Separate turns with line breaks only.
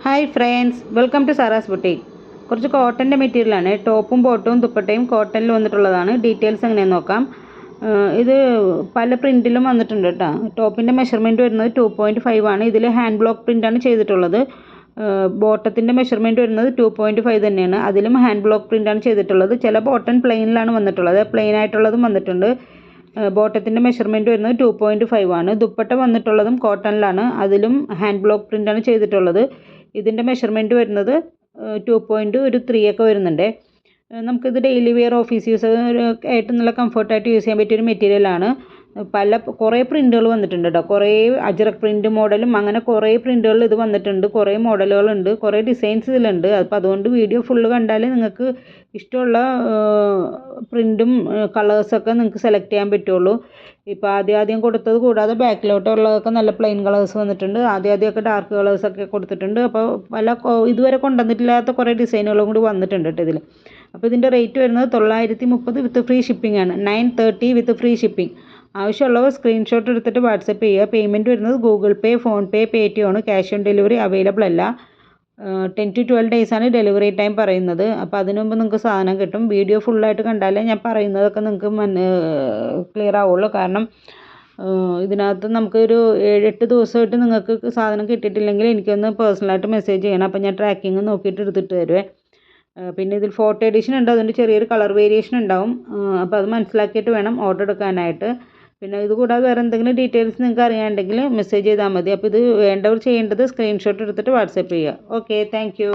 Hi friends, welcome to Sara's boutique. കുറച്ച് കോട്ടൻ്റെ മെറ്റീരിയലാണ്. ടോപ്പും ബോട്ടും ദുപ്പട്ടയും കോട്ടണിൽ വന്നിട്ടുള്ളതാണ്. ഡീറ്റെയിൽസ് എങ്ങനെയാണെന്ന് നോക്കാം. ഇത് പല പ്രിൻറ്റിലും വന്നിട്ടുണ്ട് കേട്ടോ. ടോപ്പിൻ്റെ മെഷർമെൻറ്റ് വരുന്നത് 2.5 ആണ്. ഇതിൽ ഹാൻഡ് ബ്ലോക്ക് പ്രിൻ്റാണ് ചെയ്തിട്ടുള്ളത്. ബോട്ടത്തിൻ്റെ മെഷർമെൻറ്റ് വരുന്നത് 2.5 തന്നെയാണ്. അതിലും ഹാൻഡ് ബ്ലോക്ക് പ്രിൻ്റാണ് ചെയ്തിട്ടുള്ളത്. ചില ബോട്ടൺ പ്ലെയിനിലാണ് വന്നിട്ടുള്ളത്, പ്ലെയിൻ ആയിട്ടുള്ളതും വന്നിട്ടുണ്ട്. ബോട്ടത്തിൻ്റെ മെഷർമെൻറ്റ് വരുന്നത് 2.5 ആണ്. ദുപ്പട്ട വന്നിട്ടുള്ളതും കോട്ടണിലാണ്, അതിലും ഹാൻഡ് ബ്ലോക്ക് പ്രിൻ്റാണ് ചെയ്തിട്ടുള്ളത്. ഇതിൻ്റെ മെഷർമെൻറ്റ് വരുന്നത് 2.3 ഒക്കെ വരുന്നുണ്ട്. നമുക്കിത് ഡെയിലി വെയർ ഓഫീസ് യൂസ് ആയിട്ട് നല്ല കംഫർട്ടായിട്ട് യൂസ് ചെയ്യാൻ പറ്റിയൊരു മെറ്റീരിയലാണ്. കുറേ പ്രിൻറ്റുകൾ വന്നിട്ടുണ്ട് കേട്ടോ. കുറേ അജ്രക് പ്രിൻറ്റ് മോഡലും അങ്ങനെ കുറേ പ്രിൻറ്റുകൾ ഇത് വന്നിട്ടുണ്ട്. കുറേ മോഡലുകളുണ്ട്, കുറേ ഡിസൈൻസ് ഇതിലുണ്ട്. അപ്പോൾ അതുകൊണ്ട് വീഡിയോ ഫുള്ള് കണ്ടാൽ നിങ്ങൾക്ക് ഇഷ്ടമുള്ള പ്രിൻറ്റും കളേഴ്സൊക്കെ നിങ്ങൾക്ക് സെലക്ട് ചെയ്യാൻ പറ്റുള്ളൂ. ഇപ്പോൾ ആദ്യം കൊടുത്തത് കൂടാതെ ബാക്കിലോട്ടുള്ളതൊക്കെ നല്ല പ്ലെയിൻ കളേഴ്സ് വന്നിട്ടുണ്ട്. ആദ്യമൊക്കെ ഡാർക്ക് കളേഴ്സൊക്കെ കൊടുത്തിട്ടുണ്ട്. അപ്പോൾ ഇതുവരെ കൊണ്ടുവന്നിട്ടില്ലാത്ത കുറേ ഡിസൈനുകളും കൂടി വന്നിട്ടുണ്ട് കേട്ടോ ഇതിൽ. അപ്പോൾ ഇതിൻ്റെ റേറ്റ് വരുന്നത് 930 വിത്ത് ഫ്രീ ഷിപ്പിംഗ് ആണ്. 930 വിത്ത് ഫ്രീ ഷിപ്പിംഗ്. ആവശ്യമുള്ളവർ സ്ക്രീൻഷോട്ട് എടുത്തിട്ട് വാട്സപ്പ് ചെയ്യുക. പേയ്മെൻറ്റ് വരുന്നത് ഗൂഗിൾ പേ, ഫോൺ പേ, പേടിഎം ആണ്. ക്യാഷ് ഓൺ ഡെലിവറി അവൈലബിൾ അല്ല. 10 to 12 days ആണ് ഡെലിവറി ടൈം പറയുന്നത്. അപ്പോൾ അതിനു മുമ്പ് നിങ്ങൾക്ക് സാധനം കിട്ടും. വീഡിയോ ഫുള്ളായിട്ട് കണ്ടാലേ ഞാൻ പറയുന്നതൊക്കെ നിങ്ങൾക്ക് ക്ലിയർ ആവുള്ളൂ. കാരണം ഇതിനകത്ത് നമുക്കൊരു 7-8 ദിവസമായിട്ട് നിങ്ങൾക്ക് സാധനം കിട്ടിയിട്ടില്ലെങ്കിൽ എനിക്കൊന്ന് പേഴ്സണലായിട്ട് മെസ്സേജ് ചെയ്യണം. അപ്പോൾ ഞാൻ ട്രാക്കിങ് നോക്കിയിട്ട് എടുത്തിട്ട് തരുവേ. പിന്നെ ഇതിൽ ഫോട്ടോ എഡിഷൻ ഉണ്ട്, അതുകൊണ്ട് ചെറിയൊരു കളർ വേരിയേഷൻ ഉണ്ടാവും. അപ്പോൾ അത് മനസ്സിലാക്കിയിട്ട് വേണം ഓർഡർ എടുക്കാനായിട്ട്. പിന്നെ ഇത് കൂടാതെ വേറെ എന്തെങ്കിലും ഡീറ്റെയിൽസ് നിങ്ങൾക്ക് അറിയാനുണ്ടെങ്കിൽ മെസ്സേജ് ചെയ്താൽ മതി. അപ്പോൾ ഇത് വേണ്ടവർ ചെയ്യേണ്ടത് സ്ക്രീൻഷോട്ട് എടുത്തിട്ട് വാട്സപ്പ് ചെയ്യുക. Okay, thank you.